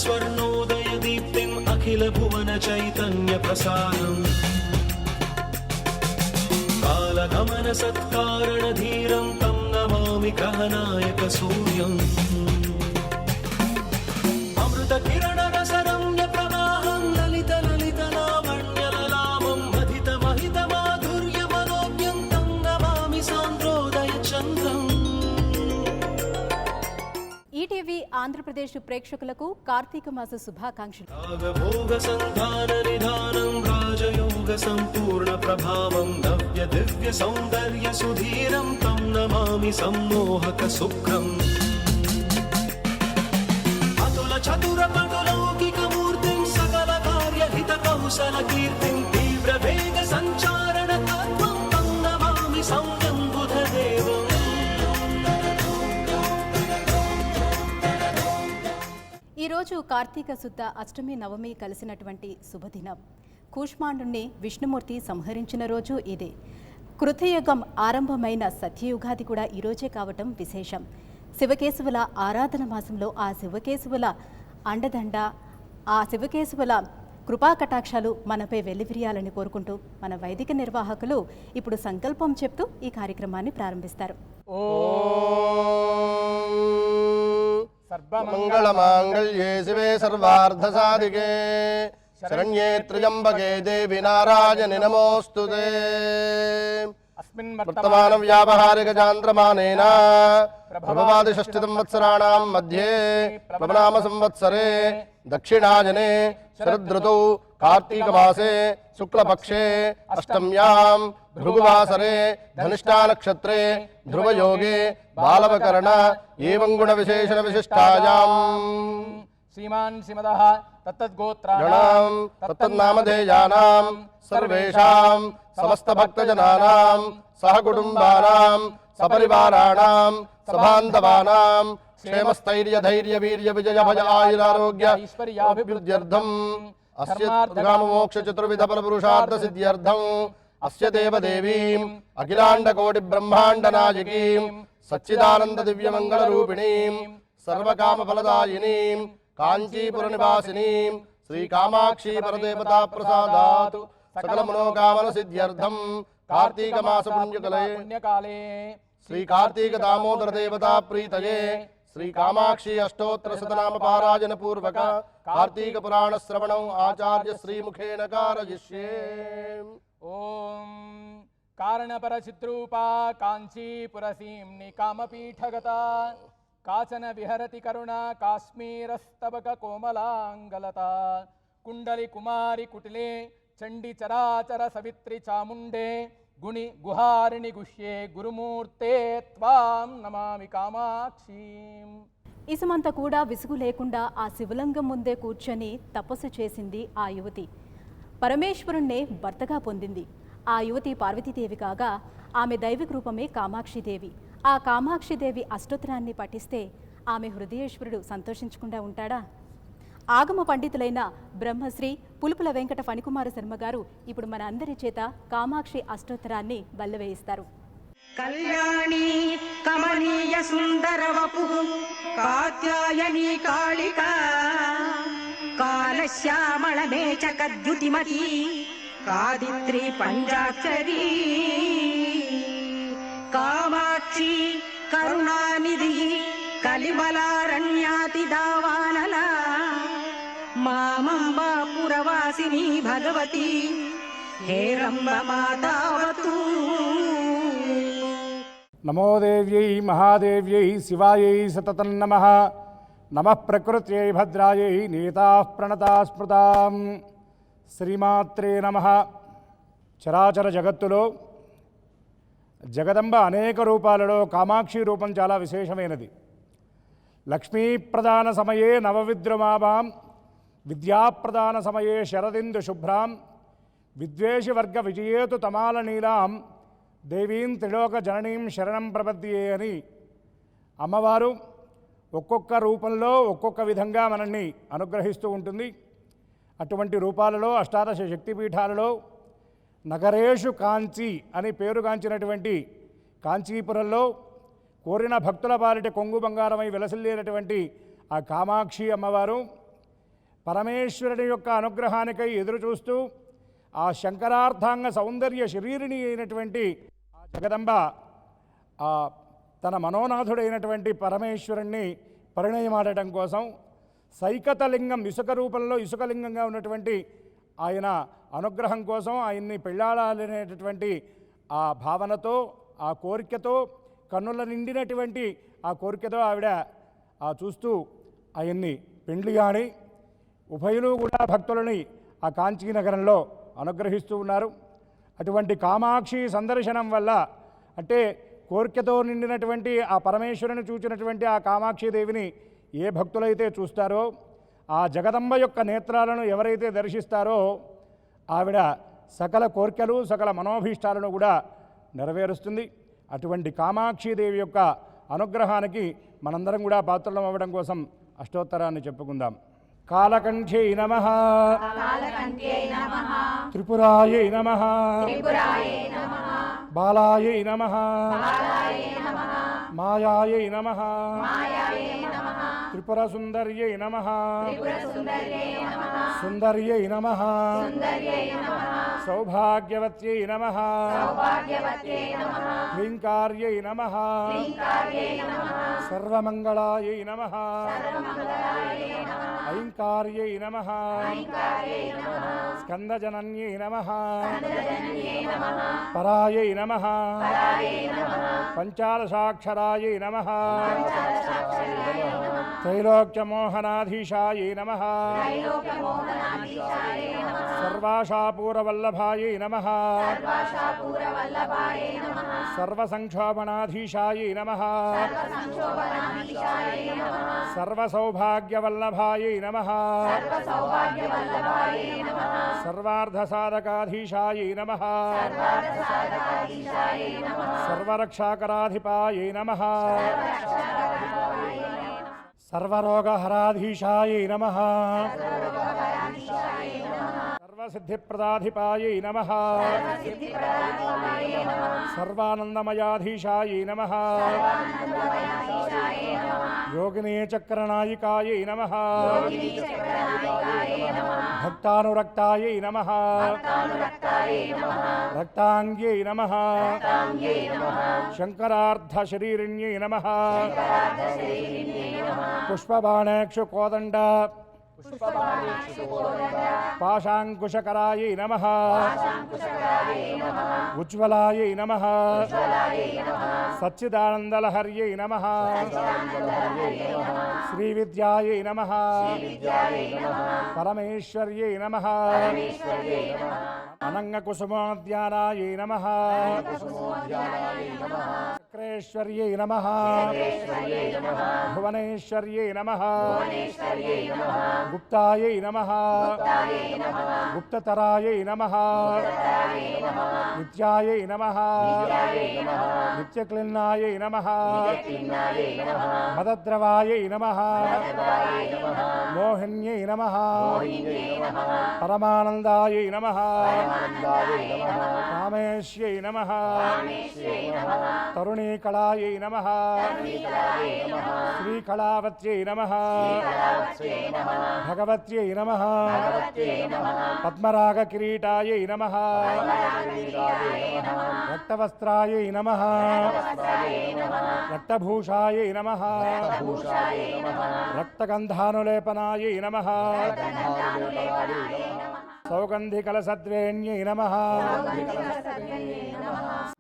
स्वर्णोदयदीप्तिम् अखिलभुवनचैतन्यप्रसादम् कालगमनसत्कारणधीरं तं नमामि ग्रहनायकसूर्यम् अमृतकिरणरसरम्यप्रवाहं ललितलावण्यललामं महितमहितमाधुर्यमनोज्ञं तं नमामि सान्द्रोदयचन्द्रम्। ఈటీవీ ఆంధ్రప్రదేశ్ ప్రేక్షకులకు కార్తీక మాస శుభాకాంక్షలు. రాగభోగ సంధాన నిధానం రాజయోగ సంపూర్ణ ప్రభావం నవ్య దివ్య సౌందర్య సుధీరం తం నమామి సమ్మోహక శుక్రం అతుల చతుర పటులౌకిక మూర్తిం సకల కార్య హిత కౌశల కీర్తిం తీవ్ర వేగ సంచారణ తత్వం తం నమామి సంయం బుధదేవం. ఈరోజు కార్తీక శుద్ధ అష్టమి నవమి కలిసినటువంటి శుభదినం. కూష్మాండుని విష్ణుమూర్తి సంహరించిన రోజు ఇదే. కృతయుగం ఆరంభమైన సత్యయుగాది కూడా ఈరోజే కావటం విశేషం. శివకేశవుల ఆరాధన మాసంలో ఆ శివకేశవుల అండదండ, ఆ శివకేశవుల కృపాకటాక్షాలు మనపై వెల్లివిరియాలని కోరుకుంటూ మన వైదిక నిర్వాహకులు ఇప్పుడు సంకల్పం చెప్తూ ఈ కార్యక్రమాన్ని ప్రారంభిస్తారు. सर्वमंगलमांगल्ये शिवे सर्वार्धसाधिके शरण्ये त्र्यंबके देवी नारायणि नमोस्तुते. वर्तमान व्यावहारिक चान्द्रमानेन प्रभवादि षष्टिसंवत्सराणां मध्ये प्लवनाम संवत्सरे दक्षिणायने शरदृतौ कार्तीक मासे शुक्लपक्षे अष्टम्यां भृगुवासरे धनिष्ठा नक्षत्रे ध्रुवयोगे बालवकर्ण एवं गुण विशेषण विशिष्टायाम् श्रीमान् श्रीमदः तत्तद्गोत्राणां तत्तन्नामधेयानां सर्वेषां समस्त भक्तजनानां सहकुटुम्बानां सपरिवाराणां सबान्धवानां क्षेमस्थैर्य धैर्य वीर्य विजय भय आयुरारोग्य ऐश्वर्याभिवृद्ध्यर्थम् अस्य मोक्ष चतुर्विध फलपुरुषार्थ सिद्ध्यर्थम् अस्य देवदेवीम् अखिलाण्ड कोटि ब्रह्माण्ड नायकीम् सच्चिदानंद दिव्य मंगल रूपिणीम् सर्वकाम फलदायिनीम् कांचीपुर निवासिनीम् श्री कामाक्षी परदेवता प्रसादात् सकल मनोकामना सिद्ध्यर्थम् कार्तीक मास पुण्यकाले श्री कार्तीक दामोदर देवता प्रीतये श्री कामाक्षी अष्टोत्तर शतनाम पारायण पूर्वक कार्तीक पुराण श्रवणौ आचार्य श्री मुखेन कारयिष्ये. ओम कारणपर चिद्रूपा कांचीपुरसीम्नि कामपीठगता काचन विहरति करुणा काश्मीरस्तबक कोमलांगलता कुंडली कुमारी कुटिले चंडी चराचर सवित्री चामुंडे गुणि गुहारिणि गुह्ये गुरुमूर्ते त्वां नमामि कामाक्षी. ఇసుమంతా కూడా విసుగు లేకుండా ఆ శివలింగం ముందే కూర్చొని తపస్సు చేసింది ఆ యువతి. పరమేశ్వరుణ్ణే భర్తగా పొందింది. ఆ యువతి పార్వతీదేవి కాగా ఆమె దైవిక రూపమే కామాక్షిదేవి. ఆ కామాక్షిదేవి అష్టోత్తరాన్ని పఠిస్తే ఆమె హృదయేశ్వరుడు సంతోషించకుండా ఉంటాడా? ఆగమ పండితులైన బ్రహ్మశ్రీ పులుపుల వెంకట ఫణికుమార శర్మ గారు ఇప్పుడు మన అందరి చేత కామాక్షి అష్టోత్తరాన్ని బల్లవేయిస్తారు. కళ్యాణి కమనీయ సుందర వపు కాత్యాయని కాళికా కాలశ్యామళ మేచకద్యుతిమతి కాదిత్రి పంచాక్షరీ కామాక్షి కరుణానిధి కలిమలారణ్యాతి దావానల మామంబా పురవాసిని భగవతి హేరంబ మాతావతు. నమో దేవ్యై మహాదేవ్యై శివాయై సతతం నమః. నమః ప్రకృత్యై భద్రాయై నీతాః ప్రణతా స్మృతాం. శ్రీమాత్రే నమః. చరాచర జగత్తులో జగదంబ అనేక రూపాలలో కామాక్షి రూపం చాలా విశేషమైనది. లక్ష్మీప్రదాన సమయే నవవిద్రుమాభాం విద్యాప్రదాన సమయే శరదిందు శుభ్రాం విద్వేషవర్గ విజయేతు తమాల నీలాం దేవీం త్రిలోక జననీం శరణం ప్రపద్యే అని అమ్మవారు ఒక్కొక్క రూపంలో ఒక్కొక్క విధంగా మనల్ని అనుగ్రహిస్తూ ఉంటుంది. అటువంటి రూపాలలో అష్టాదశ శక్తిపీఠాలలో నగరేషు కాంచీ అని పేరుగాంచినటువంటి కాంచీపురంలో కోరిన భక్తుల పాలిట కొంగు బంగారమై విలసిల్లేనటువంటి ఆ కామాక్షి అమ్మవారు పరమేశ్వరుని యొక్క అనుగ్రహానికై ఎదురు చూస్తూ ఆ శంకరార్థాంగ సౌందర్య శరీరిణి అయినటువంటి ఆ జగదంబ తన మనోనాథుడైనటువంటి పరమేశ్వరుణ్ణి పరిణయమాడటం కోసం సైకతలింగం ఇసుక రూపంలో ఇసుకలింగంగా ఉన్నటువంటి ఆయన అనుగ్రహం కోసం ఆయన్ని పెళ్ళాడాలనేటటువంటి ఆ భావనతో ఆ కోరికతో కన్నుల నిండినటువంటి ఆ కోరికతో ఆవిడ చూస్తూ ఆయన్ని పెండ్లిగాని ఉభయులు కూడా భక్తులని ఆ కాంచీనగరంలో అనుగ్రహిస్తూ ఉన్నారు. అటువంటి కామాక్షి సందర్శనం వల్ల అంటే కోరికతో నిండినటువంటి ఆ పరమేశ్వరుని చూచినటువంటి ఆ కామాక్షిదేవిని ఏ భక్తులైతే చూస్తారో ఆ జగదంబ యొక్క నేత్రాలను ఎవరైతే దర్శిస్తారో ఆవిడ సకల కోరికలు సకల మనోభీష్టాలను కూడా నెరవేరుస్తుంది. అటువంటి కామాక్షిదేవి యొక్క అనుగ్రహానికి మనందరం కూడా పాత్రలం అవ్వడం కోసం అష్టోత్తరాన్ని చెప్పుకుందాం. కాలకంఠ్యై నమః, త్రిపురాయై నమః, బాలాయై నమః, మాయాయై నమః, త్రిపురసుందర్యై నమః, సుందర్యై నమః, సౌభాగ్యవత్యై నమః, క్లీంకార్యై నమః, సర్వమంగళాయై నమః, ఐంకార్యై నమః, స్కందజనన్యై నమః, పరాయై నమః, పంచాదశాక్షరాయై నమః, త్రైలోక్యమోహనాధీశాయై నమః, సర్వాశాపూరవల్లభాయై నమః, సర్వసంక్షోభనాధీశాయై నమః, సర్వసౌభాగ్యవల్లభాయై నమః, సర్వార్థసాధకాధీశాయై నమః, సర్వరక్షాకరాధిపాయై నమః, సర్వరోగహరాధీశాయై నమః, సర్వసిద్ధిప్రదాధిపాయై నమః, సర్వానందమయాధీశాయై నమః, యోగినీ చక్రనాయికాయై నమః, భక్తానురక్తాయై నమః, రక్తాంగ్యై నమః, శంకరార్ధశరీరిణ్యై నమః, పుష్పబాణేక్షు కోదండ పాశాంకుశకరాయై నమః, ఉజ్వలాయై నమః, సచ్చిదానందలహర్యై నమః, శ్రీవిద్యాయై నమః, పరమేశ్వర్యై నమః, అనంగకుసుమోద్యానాయై నమః, చక్రేశ్వర్యై నమః, భువనేశ్వర్యై నమః, గుప్తాయై నమః, గుప్తతరాయై నమః, నిత్యాయై నమః, నిత్యక్లిన్నాయై నమః, మదద్రవాయై నమః, మోహిన్యై నమః, పరమానందాయై నమః, కామేశ్యై నమః, తరుణీకళాయై నమః, శ్రీకళావత్యై నమః, భగవత్యై నమః, పద్మరాగకిరీటాయై నమః, రక్తవస్త్రాయై నమః, రక్తభూషాయై నమః, రక్తగంధానులేపనాయై నమః, సౌగంధికలసద్వేణ్యై నమః,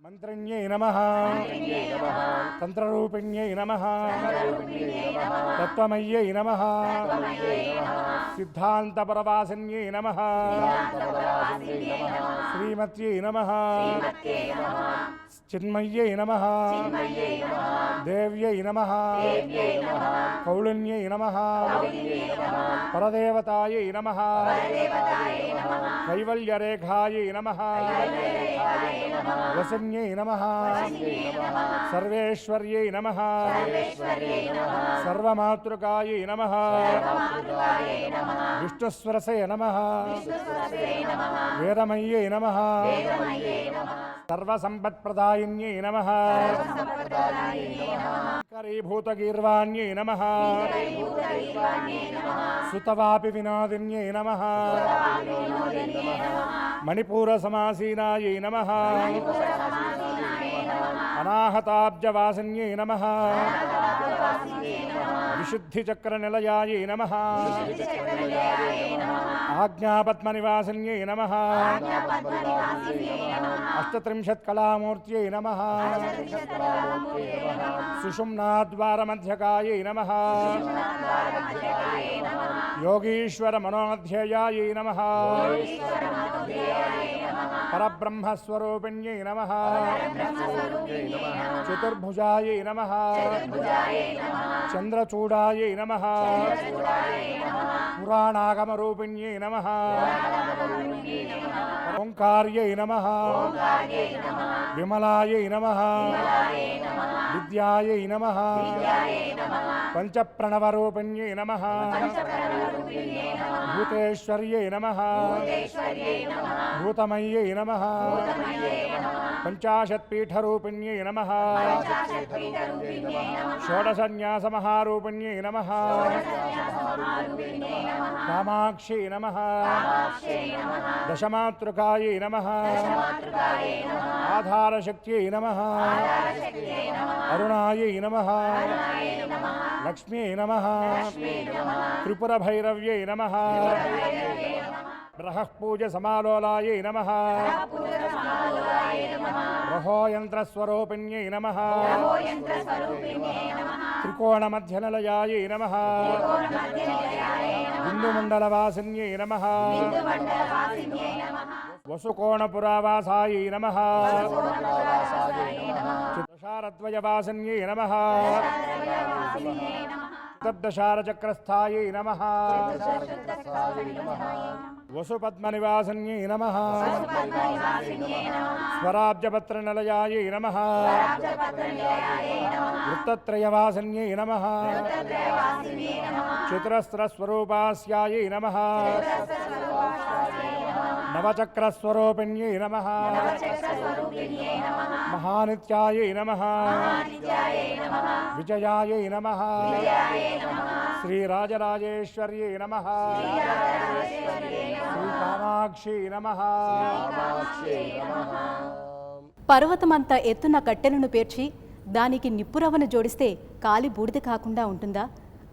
మంత్రిణ్యై నమః, తంత్రరూపిణ్యై నమః, తత్వమయ్యై నమః, సిద్ధాంతపరవాసిన్యై నమః, శ్రీమత్యై నమః, చిన్మయ్యై నమః, దేవ్యై నమః, కౌళిన్యై నమః, పరదేవతాయై నమః, కైవల్యరేఖాయై నమః, వసిన్యై నమః, సర్వేశ్వర్యై నమః, సర్వమాతృకాయై నమః, విష్ణుస్వరసే నమః వేదమయ్యై నమః సర్వసంపత్ప్రదాయిన్యై నమః కరీభూతగీర్వాణ్యై నమః సుతవాపి వినాదిన్యై నమః మణిపూరసమాసీనాయై నమః అనాహతాబ్జవాసిన్యై నమః విశుద్ధిచక్రనిలయాయై నమః ఆజ్ఞాపద్మనివాసిన్యై నమః అష్టత్రింశత్కళామూర్త్యై నమః సుషుమ్నాద్వారమధ్యకాయై నమః యోగీశ్వరమనోధ్యేయాయై నమః పరబ్రహ్మస్వరూపిణ్యై నమః చతుర్భుజాయై నమః చంద్రచూడాయై నమః పురాణాగమరూపిణ్యై నమః ఓంకార్యై నమః విమలాయై నమః విద్యాయై నమః పంచప్రణవరూపిణ్యై నమః భూతేశ్వర్యై నమః భూతమయ్యై నమః పంచాశత్పీఠరూపిణ్యై నమః షోడశన్యాసమహారూపిణ్యై నమః కామాక్షై నమః దశమాతృకాయై నమః ఆధారశక్త్యై నమః అరుణాయై నమః లక్ష్మ్యై నమః త్రిపురభైరవ్యై నమః బృహఃపూజ సమాలోలాయై నమః రహోయంత్రస్వరూపిణ్యై నమః త్రికోణమధ్యనిలయాయై నమః బిందుమండలవాసిన్యై నమః వసుకోణపురావాసాయై నమః దశారద్వయవాసిన్యై నమః చతుర్దశారచక్రస్థాయై నమః వసుపద్మనివాసిన్యై నమః స్వరాబ్జపత్రనిలయాయై నమః వృత్తత్రయవాసిన్యై నమః చతురస్రస్వరూపాస్యాయై నమః నవచక్రస్వరూపిణ్యై నమః మహానిత్యాయై నమః విజయాయై నమః శ్రీరాజరాజేశ్వర్యై నమః శ్రీకామాక్షై నమః. పర్వతమంత ఎత్తున కట్టెలను పేర్చి దానికి నిప్పురవ్వను జోడిస్తే కాలి బూడిద కాకుండా ఉంటుందా?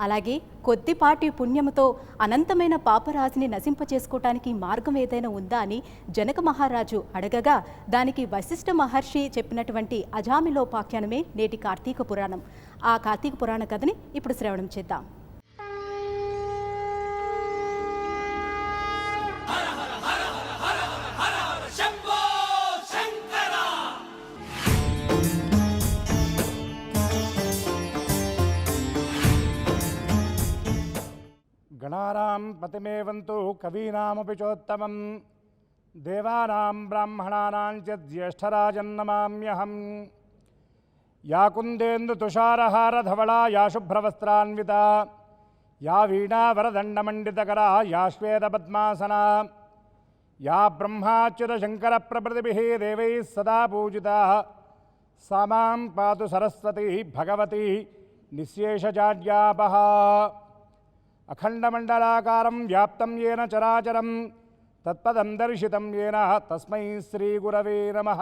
అలాగే కొద్దిపాటి పుణ్యముతో అనంతమైన పాపరాశిని నశింపచేసుకోవటానికి మార్గం ఏదైనా ఉందా అని జనక మహారాజు అడగగా దానికి వశిష్ఠ మహర్షి చెప్పినటువంటి అజామిలోపాఖ్యానమే నేటి కార్తీక పురాణం. ఆ కార్తీక పురాణ కథని ఇప్పుడు శ్రవణం చేద్దాం. గణానాం పతిమేవంతు కవీనామపి చోత్తమం దేవానాం బ్రాహ్మణానాం చ జ్యేష్ఠరాజన్నమామ్యహం. యా కుందేందు తుషారహారధవళా యా శుభ్రవస్త్రాన్వితా యా వీణావరదండమండితకరా యా శ్వేతపద్మాసనా యా బ్రహ్మాచ్యుతశంకరప్రభృతిభిः దేవైः సదా పూజితా సా మాం పాతు సరస్వతి భగవతి నిశ్శేషజాడ్యాపహ. అఖండమండలాకారం వ్యాప్తం ఏన చరాచరం తత్పదం దర్శితం ఏన తస్మై శ్రీగురవే నమః.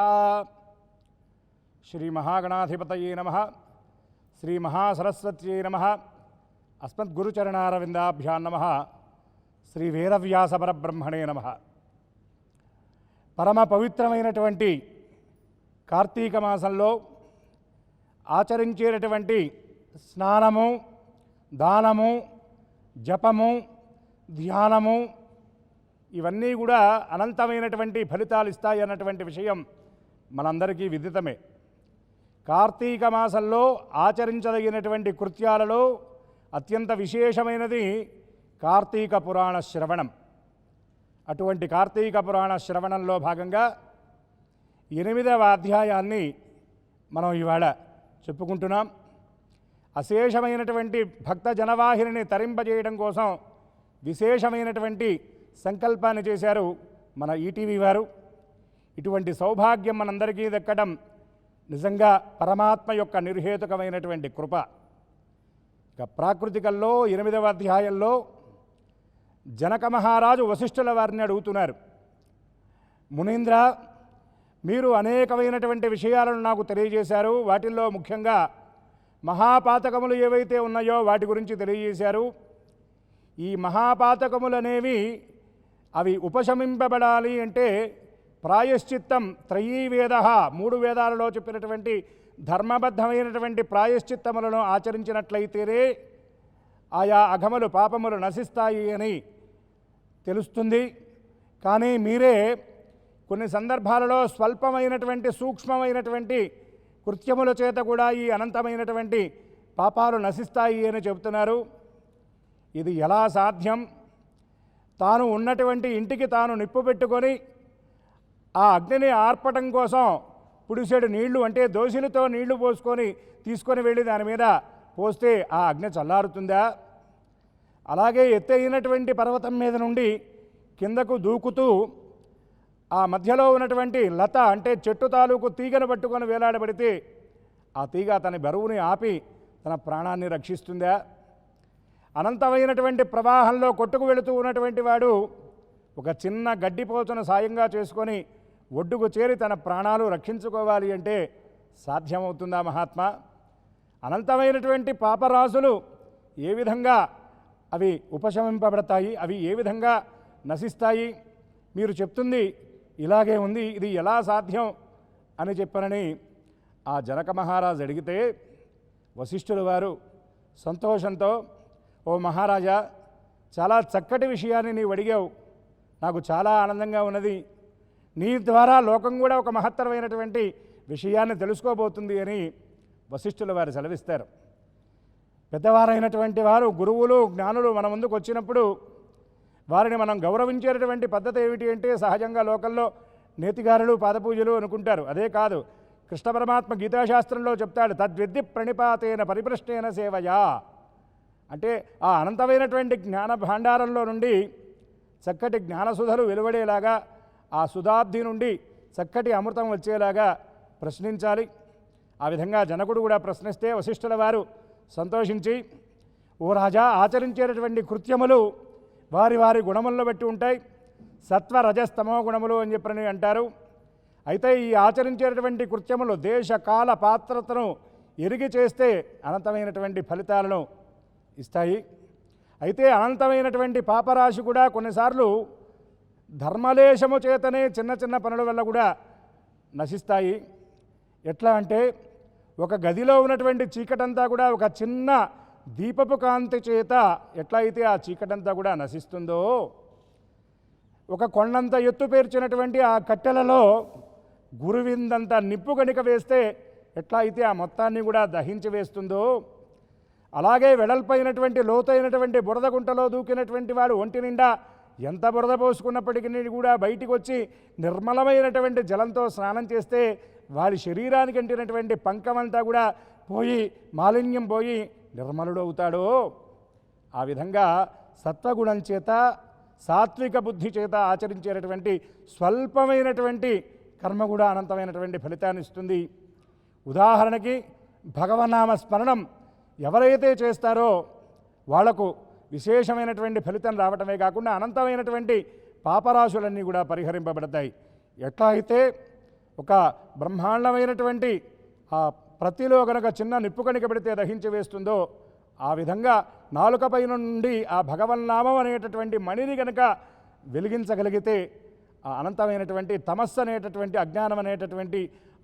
శ్రీమహాగణాధిపతయే నమః. శ్రీమహాసరస్వత్యై నమః. అస్మద్గురుచరణారవిందాభ్యాం నమః. శ్రీవేదవ్యాసపరబ్రహ్మణే నమః. పరమ పవిత్రమైనటువంటి కార్తీక మాసంలో ఆచరించేటటువంటి స్నానము, దానము, జపము, ధ్యానము ఇవన్నీ కూడా అనంతమైనటువంటి ఫలితాలు ఇస్తాయి అన్నటువంటి విషయం మనందరికీ విదితమే. కార్తీక మాసంలో ఆచరించదగినటువంటి కృత్యాలలో అత్యంత విశేషమైనది కార్తీక పురాణ శ్రవణం. అటువంటి కార్తీక పురాణ శ్రవణంలో భాగంగా 8వ అధ్యాయాన్ని మనం ఇవాళ చెప్పుకుంటున్నాం. అశేషమైనటువంటి భక్త జనవాహిని తరింపజేయడం కోసం విశేషమైనటువంటి సంకల్పాన్ని చేశారు మన ఈటీవీ వారు. ఇటువంటి సౌభాగ్యం మనందరికీ దక్కడం నిజంగా పరమాత్మ యొక్క నిర్హేతుకమైనటువంటి కృప. ఇక ప్రాకృతికల్లో 8వ అధ్యాయంలో జనక మహారాజు వశిష్ఠుల వారిని అడుగుతున్నారు, మునీంద్ర, మీరు అనేకమైనటువంటి విషయాలను నాకు తెలియజేశారు. వాటిల్లో ముఖ్యంగా మహాపాతకములు ఏవైతే ఉన్నాయో వాటి గురించి తెలియజేశారు. ఈ మహాపాతకములు అనేవి అవి ఉపశమింపబడాలి అంటే ప్రాయశ్చిత్తం త్రయీవేద, 3 వేదాలలో చెప్పినటువంటి ధర్మబద్ధమైనటువంటి ప్రాయశ్చిత్తములను ఆచరించినట్లయితేనే ఆయా అఘములు పాపములు నశిస్తాయి అని తెలుస్తుంది. కానీ మీరే కొన్ని సందర్భాలలో స్వల్పమైనటువంటి సూక్ష్మమైనటువంటి కృత్యముల చేత కూడా ఈ అనంతమైనటువంటి పాపాలు నశిస్తాయి అని చెబుతున్నారు. ఇది ఎలా సాధ్యం? తాను ఉన్నటువంటి ఇంటికి తాను నిప్పు పెట్టుకొని ఆ అగ్నిని ఆర్పటం కోసం పుడిసెడు నీళ్లు అంటే దోశలతో నీళ్లు పోసుకొని తీసుకొని వెళ్ళి దాని మీద పోస్తే ఆ అగ్ని చల్లారుతుందా? అలాగే ఎత్తైనటువంటి పర్వతం మీద నుండి కిందకు దూకుతూ ఆ మధ్యలో ఉన్నటువంటి లత అంటే చెట్టు తాలూకు తీగను పట్టుకొని వేలాడబడితే ఆ తీగ తన బరువుని ఆపి తన ప్రాణాన్ని రక్షిస్తుందా? అనంతమైనటువంటి ప్రవాహంలో కొట్టుకు వెళుతూ ఉన్నటువంటి వాడు ఒక చిన్న గడ్డిపోతును సాయంగా చేసుకొని ఒడ్డుకు చేరి తన ప్రాణాలు రక్షించుకోవాలి అంటే సాధ్యమవుతుందా మహాత్మా? అనంతమైనటువంటి పాపరాశులు ఏ విధంగా అవి ఉపశమింపబడతాయి, అవి ఏ విధంగా నశిస్తాయి? మీరు చెప్తుంది ఇలాగే ఉంది, ఇది ఎలా సాధ్యం అని చెప్పనని ఆ జనక మహారాజు అడిగితే వశిష్ఠుల వారు సంతోషంతో, ఓ మహారాజా, చాలా చక్కటి విషయాన్ని నీవు అడిగావు, నాకు చాలా ఆనందంగా ఉన్నది. నీ ద్వారా లోకం కూడా ఒక మహత్తరమైనటువంటి విషయాన్ని తెలుసుకోబోతుంది అని వశిష్ఠుల వారు సెలవిస్తారు. పెద్దవారైనటువంటి వారు, గురువులు, జ్ఞానులు మన ముందుకు వచ్చినప్పుడు వారిని మనం గౌరవించేటటువంటి పద్ధతి ఏమిటి అంటే సహజంగా లోకల్లో నేతిగారులు, పాదపూజలు అనుకుంటారు. అదే కాదు, కృష్ణ పరమాత్మ గీతాశాస్త్రంలో చెప్తాడు, తద్విద్ది ప్రణిపాతేన పరిపృష్టేన సేవయా అంటే ఆ అనంతమైనటువంటి జ్ఞాన భాండారంలో నుండి చక్కటి జ్ఞానసుధలు వెలువడేలాగా, ఆ సుధాబ్ది నుండి చక్కటి అమృతం వచ్చేలాగా ప్రశ్నించాలి. ఆ విధంగా జనకుడు కూడా ప్రశ్నిస్తే వశిష్ఠుల వారు సంతోషించి, ఓ రాజా, ఆచరించేటటువంటి కృత్యములు వారి వారి గుణములను బట్టి ఉంటాయి. సత్వ రజస్తమో గుణములు అని చెప్పని అంటారు. అయితే ఈ ఆచరించేటటువంటి కృత్యములు దేశ కాల పాత్రతను ఎరిగి చేస్తే అనంతమైనటువంటి ఫలితాలను ఇస్తాయి. అయితే అనంతమైనటువంటి పాపరాశి కూడా కొన్నిసార్లు ధర్మలేశము చేతనే చిన్న చిన్న పనుల వల్ల కూడా నశిస్తాయి. ఎట్లా అంటే ఒక గదిలో ఉన్నటువంటి చీకటంతా కూడా ఒక చిన్న దీపపు కాంతి చేత ఎట్లా అయితే ఆ చీకటంతా కూడా నశిస్తుందో, ఒక కొండంత ఎత్తు పేర్చినటువంటి ఆ కట్టెలలో గురువిందంత నిప్పు కనుక వేస్తే ఎట్లా అయితే ఆ మొత్తాన్ని కూడా దహించి వేస్తుందో, అలాగే వెడల్పైనటువంటి లోతైనటువంటి బురద గుంటలో దూకినటువంటి వాడు ఒంటి నిండా ఎంత బురద పోసుకున్నప్పటికీ కూడా బయటికి వచ్చి నిర్మలమైనటువంటి జలంతో స్నానం చేస్తే వాడి శరీరానికి అంటినటువంటి పంకమంతా కూడా పోయి మాలిన్యం పోయి నిర్మలుడు అవుతాడో, ఆ విధంగా సత్వగుణం చేత సాత్విక బుద్ధి చేత ఆచరించేటటువంటి స్వల్పమైనటువంటి కర్మ కూడా అనంతమైనటువంటి ఫలితాన్ని ఇస్తుంది. ఉదాహరణకి భగవన్నామ స్మరణం ఎవరైతే చేస్తారో వాళ్లకు విశేషమైనటువంటి ఫలితం రావటమే కాకుండా అనంతమైనటువంటి పాపరాశులన్నీ కూడా పరిహరింపబడతాయి. ఎట్లా అయితే ఒక బ్రహ్మాండమైనటువంటి ఆ ప్రతిలో కనుక చిన్న నిప్పు కనుక పెడితే దహించి వేస్తుందో, ఆ విధంగా నాలుకపై నుండి ఆ భగవన్నామం అనేటటువంటి మణిని కనుక వెలిగించగలిగితే ఆ అనంతమైనటువంటి తమస్సు అనేటటువంటి అజ్ఞానం అనేటటువంటి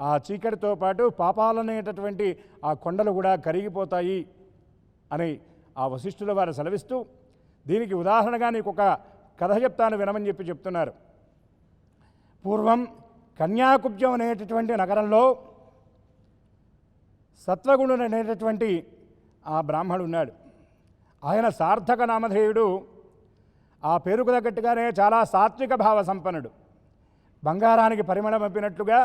ఆ చీకటితో పాటు పాపాలనేటటువంటి ఆ కొండలు కూడా కరిగిపోతాయి అని ఆ వశిష్ఠుల వారు సెలవిస్తూ, దీనికి ఉదాహరణగా నీకు ఒక కథ చెప్తాను వినమని చెప్తున్నారు. పూర్వం కన్యాకుబ్జం అనేటటువంటి నగరంలో సత్వగుణుడు అనేటటువంటి ఆ బ్రాహ్మణుడు ఉన్నాడు. ఆయన సార్థక నామధేయుడు. ఆ పేరుకు తగ్గట్టుగానే చాలా సాత్విక భావ సంపన్నుడు. బంగారానికి పరిమళం పంపినట్లుగా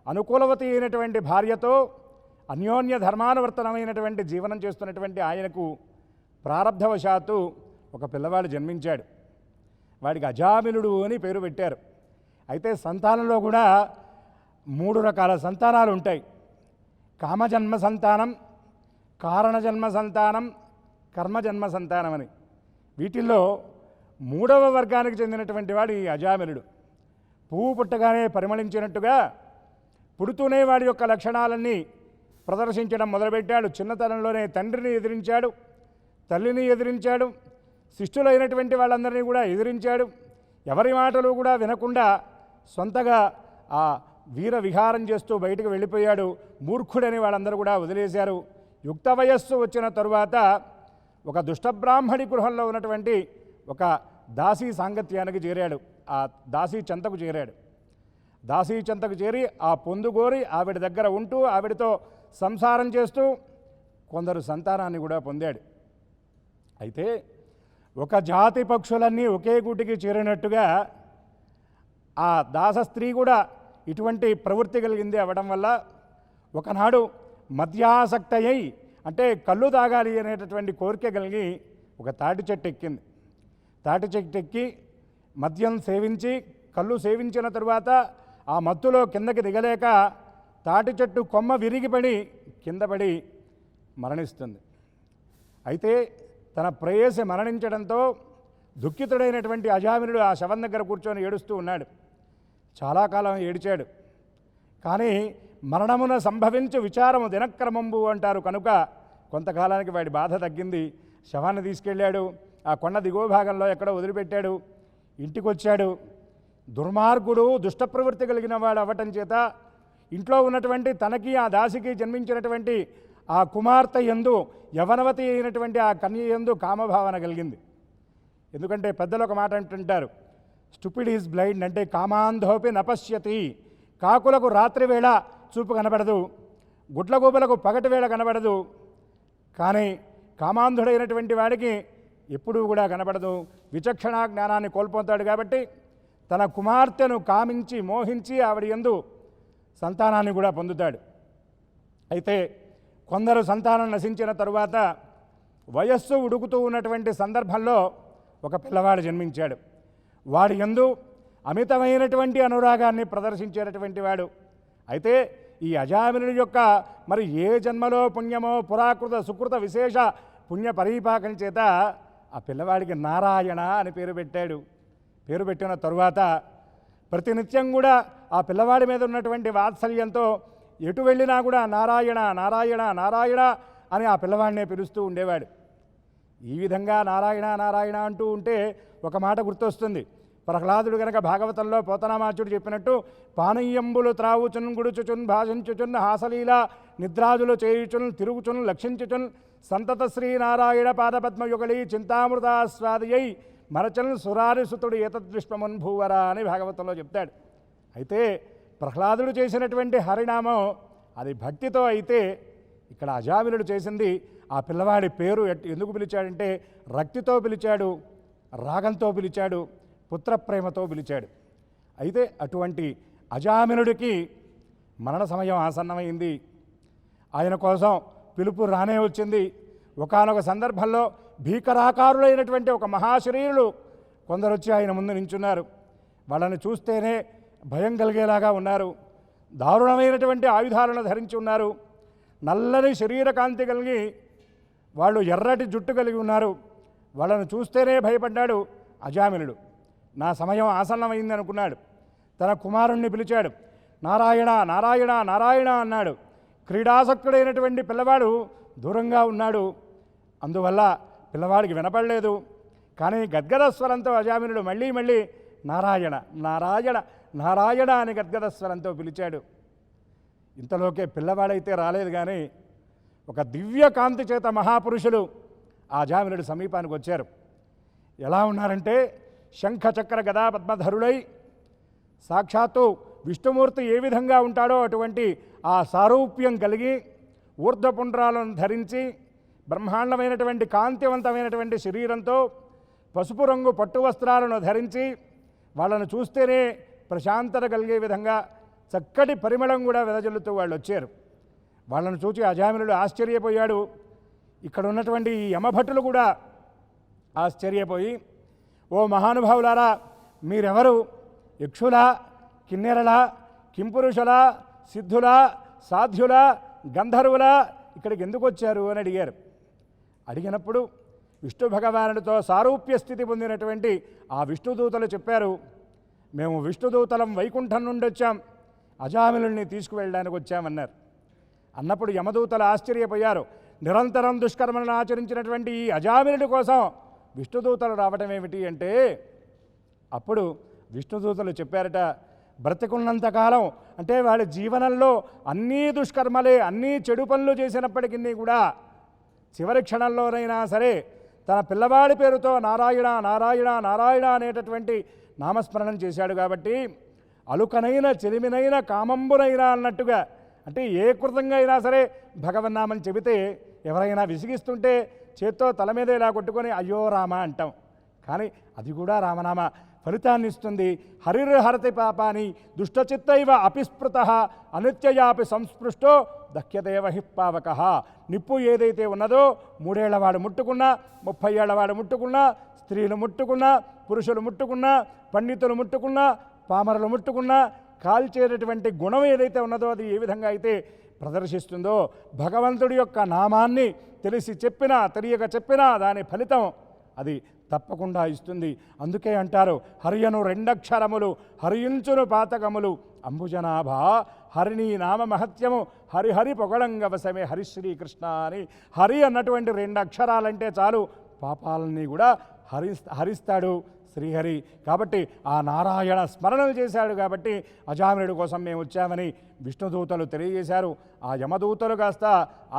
అనుకూలవతి అయినటువంటి భార్యతో అన్యోన్య ధర్మానువర్తనమైనటువంటి జీవనం చేస్తున్నటువంటి ఆయనకు ప్రారబ్ధవశాత్తు ఒక పిల్లవాడు జన్మించాడు. వాడికి అజామిలుడు అని పేరు పెట్టారు. అయితే సంతానంలో కూడా 3 రకాల సంతానాలు ఉంటాయి. కామజన్మ సంతానం, కారణజన్మ సంతానం, కర్మజన్మ సంతానం అని. వీటిల్లో 3వ వర్గానికి చెందినటువంటి వాడు ఈ అజామిలుడు. పువ్వు పుట్టగానే పరిమళించినట్టుగా పుడుతూనే వాడి యొక్క లక్షణాలన్నీ ప్రదర్శించడం మొదలుపెట్టాడు. చిన్నతనంలోనే తండ్రిని ఎదిరించాడు, తల్లిని ఎదిరించాడు, శిష్టులైనటువంటి వాళ్ళందరినీ కూడా ఎదిరించాడు. ఎవరి మాటలు కూడా వినకుండా సొంతగా ఆ వీర విహారం చేస్తూ బయటకు వెళ్ళిపోయాడు. మూర్ఖుడని వాళ్ళందరూ కూడా వదిలేశారు. యుక్త వయస్సు వచ్చిన తరువాత ఒక దుష్టబ్రాహ్మణి గృహంలో ఉన్నటువంటి ఒక దాసీ సాంగత్యానికి చేరాడు. ఆ దాసీ చెంతకు చేరాడు. దాసీ చెంతకు చేరి ఆ పొందుగోరి ఆవిడ దగ్గర ఉంటూ ఆవిడతో సంసారం చేస్తూ కొందరు సంతానాన్ని కూడా పొందాడు. అయితే ఒక జాతి పక్షులన్నీ ఒకే గూటికి చేరినట్టుగా ఆ దాస స్త్రీ కూడా ఇటువంటి ప్రవృత్తి కలిగింది అవ్వడం వల్ల ఒకనాడు మద్యాసక్త అయి, అంటే కళ్ళు తాగాలి అనేటటువంటి కోరిక కలిగి ఒక తాటి చెట్టు ఎక్కింది. తాటి చెట్టు ఎక్కి మద్యం సేవించి కళ్ళు సేవించిన తరువాత ఆ మత్తులో కిందకి దిగలేక తాటి చెట్టు కొమ్మ విరిగిపడి కింద పడి మరణిస్తుంది. అయితే తన ప్రేయసి మరణించడంతో దుఃఖితుడైనటువంటి అజామినుడు ఆ శవం దగ్గర కూర్చొని ఏడుస్తూ ఉన్నాడు. చాలా కాలం ఏడిచాడు. కానీ మరణమున సంభవించు విచారము దినక్రమంబు అంటారు కనుక కొంతకాలానికి వాడి బాధ తగ్గింది. శవాన్ని తీసుకెళ్ళాడు. ఆ కొండ దిగువ భాగంలో ఎక్కడో వదిలిపెట్టాడు. ఇంటికి వచ్చాడు. దుర్మార్గుడు దుష్ట ప్రవృత్తి కలిగిన వాడు అవ్వటం చేత ఇంట్లో ఉన్నటువంటి తనకి ఆ దాసికి జన్మించినటువంటి ఆ కుమార్తె యందు యవనవతి అయినటువంటి ఆ కన్య యందు కామభావన కలిగింది. ఎందుకంటే పెద్దలు ఒక మాట అంటుంటారు, స్టూపిడ్ ఈజ్ బ్లైండ్, అంటే కామాంధోపి నపశ్యతి. కాకులకు రాత్రి వేళ చూపు కనబడదు, గుడ్లగూబలకు పగటి వేళ కనబడదు, కానీ కామాంధుడైనటువంటి వాడికి ఎప్పుడూ కూడా కనబడదు. విచక్షణా జ్ఞానాన్ని కోల్పోతాడు. కాబట్టి తన కుమార్తెను కామించి మోహించి ఆవిడ యందు సంతానాన్ని కూడా పొందుతాడు. అయితే కొందరు సంతానం నశించిన తరువాత వయస్సు ఉడుకుతూ ఉన్నటువంటి సందర్భంలో ఒక పిల్లవాడు జన్మించాడు. వాడి యందు అమితమైనటువంటి అనురాగాన్ని ప్రదర్శించేటటువంటి వాడు. అయితే ఈ అజామినుడి యొక్క మరి ఏ జన్మలో పుణ్యమో పురాకృత సుకృత విశేష పుణ్య పరీపాకం చేత ఆ పిల్లవాడికి నారాయణ అని పేరు పెట్టాడు. పేరు పెట్టిన తరువాత ప్రతినిత్యం కూడా ఆ పిల్లవాడి మీద ఉన్నటువంటి వాత్సల్యంతో ఎటు వెళ్ళినా కూడా నారాయణ నారాయణ నారాయణ అని ఆ పిల్లవాడినే పిలుస్తూ ఉండేవాడు. ఈ విధంగా నారాయణ నారాయణ అంటూ ఉంటే ఒక మాట గుర్తొస్తుంది. ప్రహ్లాదుడు గనక భాగవతంలో పోతనామాచుడు చెప్పినట్టు పానీయంబులు త్రావుచున్ గుడుచుచున్ భాషించుచున్ హాసలీల నిద్రాజులు చేయుచున్ తిరుగుచున్ లక్షించుచున్ సంతత శ్రీనారాయణ పాదపద్మయుగళి చింతామృతాస్వాదియై మరచన్ సురారిసుతుడు ఏతద్విష్పమున్ భూవరా అని భాగవతంలో చెప్తాడు. అయితే ప్రహ్లాదుడు చేసినటువంటి హరినామం అది భక్తితో అయితే, ఇక్కడ అజామిలుడు చేసింది ఆ పిల్లవాడి పేరు ఎందుకు పిలిచాడంటే రక్తితో పిలిచాడు, రాగంతో పిలిచాడు, పుత్రప్రేమతో పిలిచాడు. అయితే అటువంటి అజామిలుడికి మరణ సమయం ఆసన్నమైంది. ఆయన కోసం పిలుపు రానే వచ్చింది. ఒకానొక సందర్భంలో భీకరాకారులైనటువంటి ఒక మహాశరీరులు కొందరు వచ్చి ఆయన ముందు నించున్నారు. వాళ్ళని చూస్తేనే భయం కలిగేలాగా ఉన్నారు. దారుణమైనటువంటి ఆయుధాలను ధరించి ఉన్నారు. నల్లని శరీర కాంతి కలిగి వాళ్ళు ఎర్రటి జుట్టు కలిగి ఉన్నారు. వాళ్ళను చూస్తేనే భయపడ్డాడు అజామిలుడు. నా సమయం ఆసన్నమైంది అనుకున్నాడు. తన కుమారుణ్ణి పిలిచాడు. నారాయణ నారాయణ నారాయణ అన్నాడు. క్రీడాసక్తుడైనటువంటి పిల్లవాడు దూరంగా ఉన్నాడు. అందువల్ల పిల్లవాడికి వినపడలేదు. కానీ గద్గద స్వరంతో అజామినుడు మళ్ళీ మళ్ళీ నారాయణ నారాయణ నారాయణ అని గద్గద స్వరంతో పిలిచాడు. ఇంతలోకే పిల్లవాడైతే రాలేదు, కానీ ఒక దివ్య కాంతి చేత మహాపురుషులు ఆ అజామినుడి సమీపానికి వచ్చారు. ఎలా ఉన్నారంటే శంఖ చక్ర గదా పద్మధరుడై సాక్షాత్తు విష్ణుమూర్తి ఏ విధంగా ఉంటాడో అటువంటి ఆ సారూప్యం కలిగి ఊర్ధ్వపుండ్రాలను ధరించి బ్రహ్మాండమైనటువంటి కాంతివంతమైనటువంటి శరీరంతో పసుపు రంగు పట్టు వస్త్రాలను ధరించి వాళ్ళను చూస్తేనే ప్రశాంతత కలిగే విధంగా చక్కటి పరిమళం కూడా వెదజల్లుతూ వాళ్ళు వచ్చారు. వాళ్ళను చూసి అజామినుడు ఆశ్చర్యపోయాడు. ఇక్కడ ఉన్నటువంటి ఈ యమభటులు కూడా ఆశ్చర్యపోయి, ఓ మహానుభావులారా, మీరెవరు? యక్షులా, కిన్నెరలా, కింపురుషులా, సిద్ధులా, సాధ్యులా, గంధర్వులా, ఇక్కడికి ఎందుకు వచ్చారు అని అడిగారు. అడిగినప్పుడు విష్ణు భగవానుడితో సారూప్య స్థితి పొందినటువంటి ఆ విష్ణుదూతలు చెప్పారు, మేము విష్ణుదూతలం వైకుంఠం నుండి వచ్చాం, అజామిలుల్ని తీసుకువెళ్ళడానికి వచ్చామన్నారు. అన్నప్పుడు యమదూతలు ఆశ్చర్యపోయారు. నిరంతరం దుష్కర్మలను ఆచరించినటువంటి ఈ అజామిలుడి కోసం విష్ణుదూతలు రావటం ఏమిటి అంటే, అప్పుడు విష్ణుదూతలు చెప్పారట, బ్రతికున్నంతకాలం అంటే వాళ్ళ జీవనంలో అన్నీ దుష్కర్మలే, అన్నీ చెడు పనులు చేసినప్పటికీ కూడా చివరి క్షణంలోనైనా సరే తన పిల్లవాడి పేరుతో నారాయణ నారాయణ నారాయణ అనేటటువంటి నామస్మరణం చేశాడు. కాబట్టి అలుకనైన చెలిమినైన కామంబునైనా అన్నట్టుగా, అంటే ఏ కృతంగా అయినా సరే భగవన్నామని చెబితే ఎవరైనా విసిగిస్తుంటే చేత్తో తల మీద ఇలా కొట్టుకొని అయ్యో రామ అంటాం, కానీ అది కూడా రామనామ ఫలితాన్ని ఇస్తుంది. హరిర్హరతి పాపాని దుష్టచిత్తైవ అపిస్పృత అనిత్యయాపి సంస్పృష్టో దహ్యదేవ హిప్పావక. నిప్పు ఏదైతే ఉన్నదో 3 ఏళ్లవాడు ముట్టుకున్నా, 30 ఏళ్లవాడు ముట్టుకున్నా, స్త్రీలు ముట్టుకున్నా, పురుషులు ముట్టుకున్నా, పండితులు ముట్టుకున్నా, పామరులు ముట్టుకున్నా కాల్చేటటువంటి గుణం ఏదైతే ఉన్నదో అది ఏ విధంగా అయితే ప్రదర్శిస్తుందో, భగవంతుడి యొక్క నామాన్ని తెలిసి చెప్పినా తెలియక చెప్పినా దాని ఫలితం అది తప్పకుండా ఇస్తుంది. అందుకే అంటారు, హరియను 2 అక్షరములు హరియించును పాతకములు అంబుజనాభ. హరిని నామ మహత్యము హరిహరి పొగడంగవసమే హరిశ్రీకృష్ణ అని. హరి అన్నటువంటి 2 అక్షరాలంటే చాలు, పాపాలని కూడా హరిస్తాడు శ్రీహరి. కాబట్టి ఆ నారాయణ స్మరణలు చేశాడు. కాబట్టి అజామిలుడి కోసం మేము వచ్చామని విష్ణుదూతలు తెలియజేశారు. ఆ యమదూతలు కాస్త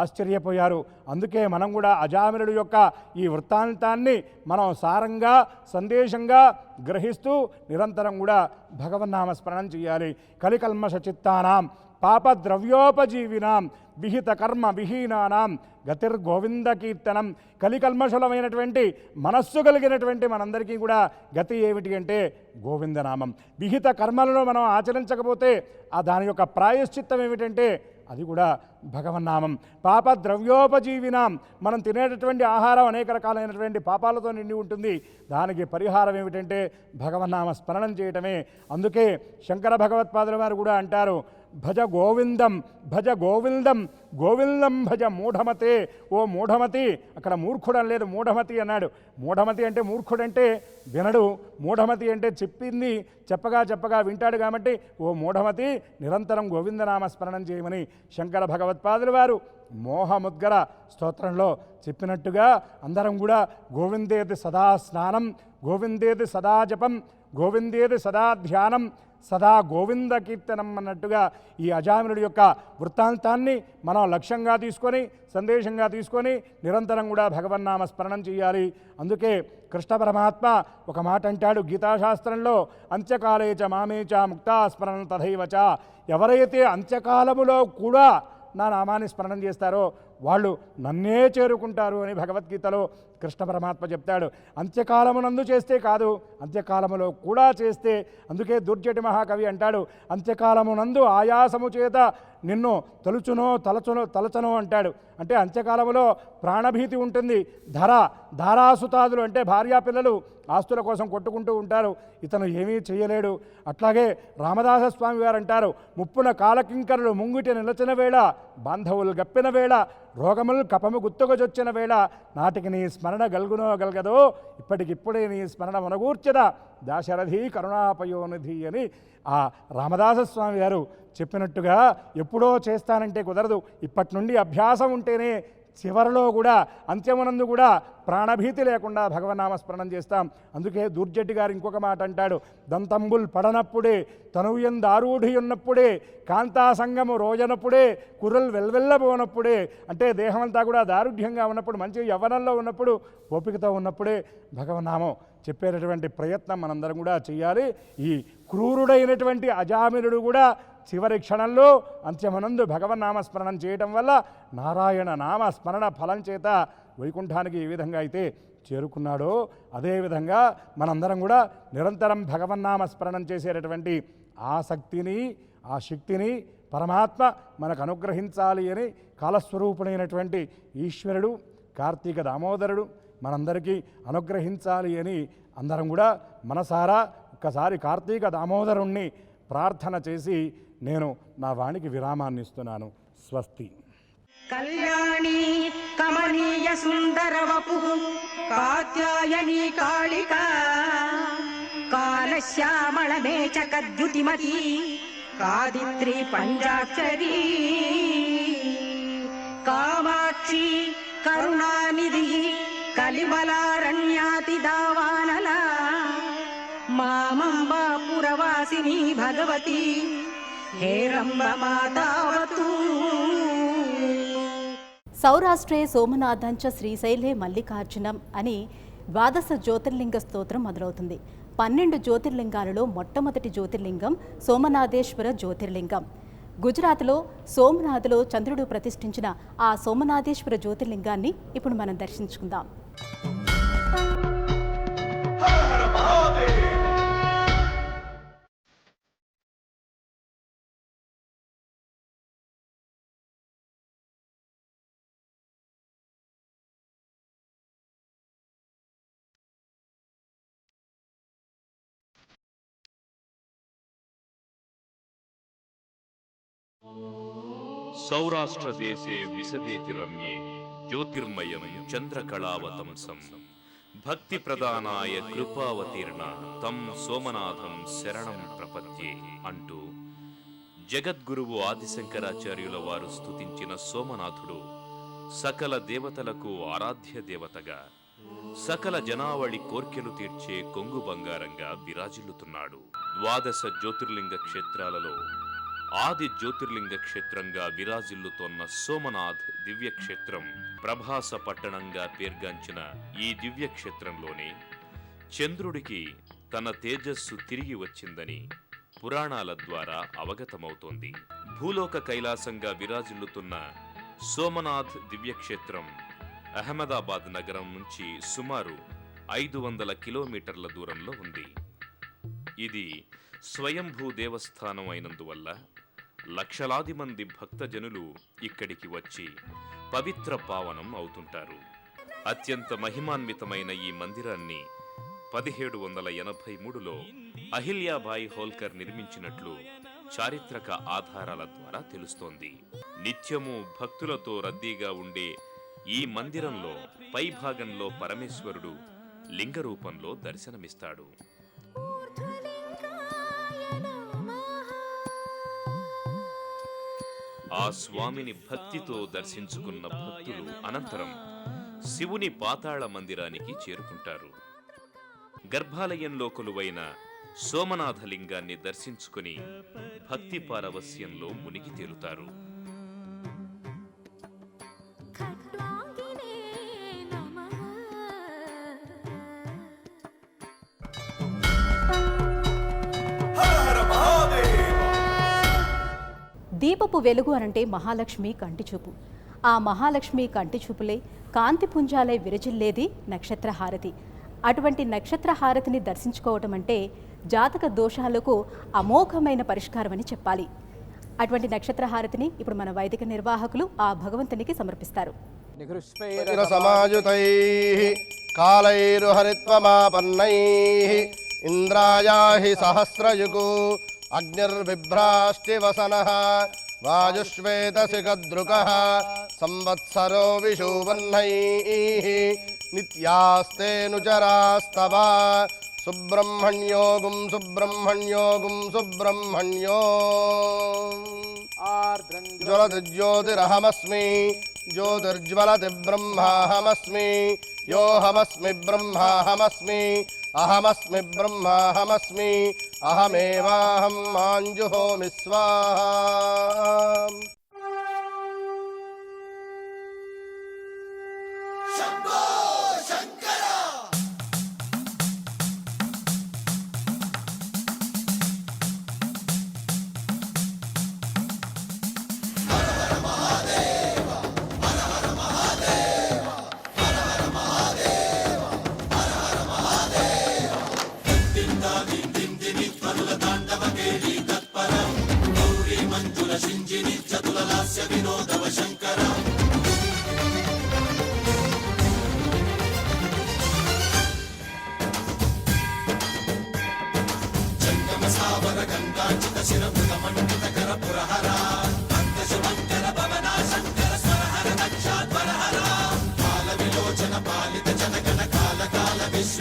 ఆశ్చర్యపోయారు. అందుకే మనం కూడా అజామిలుడి యొక్క ఈ వృత్తాంతాన్ని మనం సారంగా సందేశంగా గ్రహిస్తూ నిరంతరం కూడా భగవన్నామస్మరణం చేయాలి. కలికల్మష చిత్తానాం పాపద్రవ్యోపజీవినాం విహిత కర్మ విహీనానాం గతిర్గోవింద కీర్తనం. కలికల్మషులమైనటువంటి మనస్సు కలిగినటువంటి మనందరికీ కూడా గతి ఏమిటి అంటే గోవిందనామం. విహిత కర్మలను మనం ఆచరించకపోతే ఆ దాని యొక్క ప్రాయశ్చిత్తం ఏమిటంటే అది కూడా భగవన్నామం. పాప ద్రవ్యోపజీవినాం, మనం తినేటటువంటి ఆహారం అనేక రకాలైనటువంటి పాపాలతో నిండి ఉంటుంది. దానికి పరిహారం ఏమిటంటే భగవన్నామ స్మరణం చేయటమే. అందుకే శంకర భగవత్పాదుల వారు కూడా అంటారు, భజ గోవిందం భజ గోవిందం గోవిందం భజ మూఢమతే. ఓ మూఢమతి, అక్కడ మూర్ఖుడు లేదు, మూఢమతి అన్నాడు. మూఢమతి అంటే మూర్ఖుడంటే వినడు, మూఢమతి అంటే చెప్పింది చెప్పగా వింటాడు. కాబట్టి ఓ మూఢమతి నిరంతరం గోవిందనామ స్మరణం చేయమని శంకర భగవత్పాదుల వారు మోహముద్గర స్తోత్రంలో చెప్పినట్టుగా అందరం కూడా గోవిందేది సదా స్నానం, గోవిందేది సదా జపం, గోవిందేది సదా ధ్యానం, సదా గోవింద కీర్తనం అన్నట్టుగా ఈ అజామిలుడి యొక్క వృత్తాంతాన్ని మనం లక్ష్యంగా తీసుకొని సందేశంగా తీసుకొని నిరంతరం కూడా భగవన్నామ స్మరణం చేయాలి. అందుకే కృష్ణ పరమాత్మ ఒక మాట అంటాడు గీతాశాస్త్రంలో, అంత్యకాలేచ మామేచ ముక్తా స్మరణ తథైవచ. ఎవరైతే అంత్యకాలములో కూడా నా నామాన్ని స్మరణం చేస్తారో వాళ్ళు నన్నే చేరుకుంటారు అని భగవద్గీతలో కృష్ణ పరమాత్మ చెప్తాడు. అంత్యకాలమునందు చేస్తే కాదు, అంత్యకాలములో కూడా చేస్తే. అందుకే దుర్జటి మహాకవి అంటాడు, అంత్యకాలమునందు ఆయాసము చేత నిన్ను తలచనో అంటాడు. అంటే అంత్యకాలములో ప్రాణభీతి ఉంటుంది. ధారాసుతాదులు అంటే భార్యాపిల్లలు ఆస్తుల కోసం కొట్టుకుంటూ ఉంటారు, ఇతను ఏమీ చేయలేడు. అట్లాగే రామదాస స్వామి వారు అంటారు, ముప్పున కాలకింకరులు ముంగిటి నిలచిన వేళ, బాంధవులు గప్పిన వేళ, రోగములు కపము గుర్తుకొచ్చొచ్చిన వేళ, నాటికి నీ స్మరణ గల్గదో ఇప్పటికిప్పుడే నీ స్మరణ మనగూర్చదా దాశరథి కరుణాపయోనిధి అని ఆ రామదాస స్వామి గారు చెప్పినట్టుగా ఎప్పుడో చేస్తానంటే కుదరదు. ఇప్పటి నుండి అభ్యాసం ఉంటేనే చివరిలో కూడా అంత్యమునందు కూడా ప్రాణభీతి లేకుండా భగవన్నామస్మరణం చేస్తాం. అందుకే దూర్జటి గారు ఇంకొక మాట అంటాడు, దంతంబుల్ పడనప్పుడే తనుయందారూఢి ఉన్నప్పుడే కాంతాసంగము రోజనప్పుడే కుర్రలు వెల్వెల్లబోనప్పుడే. అంటే దేహమంతా కూడా దారుఢ్యంగా ఉన్నప్పుడు, మంచి యవ్వనంలో ఉన్నప్పుడు, ఓపికతో ఉన్నప్పుడే భగవన్నామం చెప్పేటటువంటి ప్రయత్నం మనందరం కూడా చేయాలి. ఈ క్రూరుడైనటువంటి అజామిలుడు కూడా చివరి క్షణంలో అంత్యమనందు భగవన్నామస్మరణం చేయటం వల్ల నారాయణ నామ స్మరణ ఫలం చేత వైకుంఠానికి ఏ విధంగా అయితే చేరుకున్నాడో అదేవిధంగా మనందరం కూడా నిరంతరం భగవన్నామ స్మరణం చేసేటటువంటి ఆసక్తిని ఆ శక్తిని పరమాత్మ మనకు అనుగ్రహించాలి అని కాలస్వరూపుడైనటువంటి ఈశ్వరుడు కార్తీక దామోదరుడు మనందరికీ అనుగ్రహించాలి అని అందరం కూడా మనసారా ఒక్కసారి కార్తీక దామోదరుణ్ణి ప్రార్థన చేసి నేను నా వాణికి విరామాన్ని ఇస్తున్నాను. స్వస్తి. కళ్యాణి కమనీయ సుందర వపు కాత్యాయని కాళికా కాలశ్యామళ మేచకద్యుతిమతి కాదిత్రి పంచాక్షరీ కామాక్షి కరుణానిధి కలిమలారణ్యాతి దావానల మామంబా పురవాసిని భగవతి హేరంబ మాతావతు. సౌరాష్ట్రే సోమనాథంచ శ్రీశైలే మల్లికార్జునం అని ద్వాదశ జ్యోతిర్లింగ స్తోత్రం మొదలవుతుంది. 12 జ్యోతిర్లింగాలలో మొట్టమొదటి జ్యోతిర్లింగం సోమనాథేశ్వర జ్యోతిర్లింగం. గుజరాత్లో సోమనాథ్లో చంద్రుడు ప్రతిష్ఠించిన ఆ సోమనాథేశ్వర జ్యోతిర్లింగాన్ని ఇప్పుడు మనం దర్శించుకుందాం. సౌరాష్ట్రదేశే విశదేతి రమ్యే జ్యోతిర్మయం చంద్రకళావతంసం భక్తి ప్రదానాయ కృపావతీర్ణ తం సోమనాథం శరణం ప్రపద్యే అంటూ జగద్గురువు ఆదిశంకరాచార్యుల వారు స్తుతించిన సోమనాథుడు సకల దేవతలకు ఆరాధ్య దేవతగా, సకల జనావళి కోర్కెలు తీర్చే కొంగు బంగారంగా విరాజిల్లుతున్నాడు. ద్వాదశ జ్యోతిర్లింగ క్షేత్రాలలో ఆది జ్యోతిర్లింగ క్షేత్రంగా విరాజిల్లుతోన్న సోమనాథ్ దివ్యక్షేత్రం ప్రభాస పట్టణంగా పేర్గాంచిన ఈ దివ్యక్షేత్రంలోనే చంద్రుడికి తన తేజస్సు తిరిగి వచ్చిందని పురాణాల ద్వారా అవగతమవుతోంది. భూలోక కైలాసంగా విరాజిల్లుతున్న సోమనాథ్ దివ్యక్షేత్రం అహ్మదాబాద్ నగరం నుంచి సుమారు 500 కిలోమీటర్ల దూరంలో ఉంది. ఇది స్వయంభూ దేవస్థానం అయినందువల్ల లక్షలాది మంది భక్తజనులు ఇక్కడికి వచ్చి పవిత్ర పావనం అవుతుంటారు. అత్యంత మహిమాన్వితమైన ఈ మందిరాన్ని 1783లో అహిల్యాబాయి హోల్కర్ నిర్మించినట్లు చారిత్రక ఆధారాల ద్వారా తెలుస్తోంది. నిత్యము భక్తులతో రద్దీగా ఉండే ఈ మందిరంలో పైభాగంలో పరమేశ్వరుడు లింగ రూపంలో దర్శనమిస్తాడు. ఆ స్వామిని భక్తితో దర్శించుకున్న భక్తులు అనంతరం శివుని పాతాళ మందిరానికి చేరుకుంటారు. గర్భాలయంలో కొలువైన సోమనాథలింగాన్ని దర్శించుకుని భక్తి పారవస్యంలో మునిగి తేలుతారు. దీపపు వెలుగు అనంటే మహాలక్ష్మి కంటిచూపు. ఆ మహాలక్ష్మి కంటిచూపులే కాంతి పుంజాలై విరజిల్లేది నక్షత్రహారతి. అటువంటి నక్షత్రహారతిని దర్శించుకోవటం అంటే జాతక దోషాలకు అమోఘమైన పరిష్కారం అని చెప్పాలి. అటువంటి నక్షత్రహారతిని ఇప్పుడు మన వైదిక నిర్వాహకులు ఆ భగవంతునికి సమర్పిస్తారు. సమాయుతైః కాలైర్హరిత్వమాపన్నైః ఇంద్రాయాహి సహస్రయుగో అగ్నిర్విభ్రాష్టివసనః వాయుష్వేతసి గద్రుకః సంవత్సరో విషువన్నైః నిత్యాస్తేనుచరాస్తవ సుబ్రహ్మణ్యోగుం సుబ్రహ్మణ్యోగుం సుబ్రహ్మణ్యో జ్వలతి జ్యోతిర్జ్వలతి బ్రహ్మాహమస్మి యోహమస్మి బ్రహ్మాహమస్మి అహమస్మి బ్రహ్మాహమస్మి అహమేవాహం మాంజుహోమి స్వాహా. మంజుల సింజిని చతుర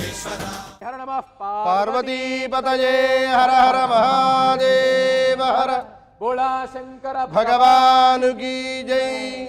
హర నమః పార్వతీపతయే హర హర మహాదేవ హర బోళా శంకర భగవాను కీ జై.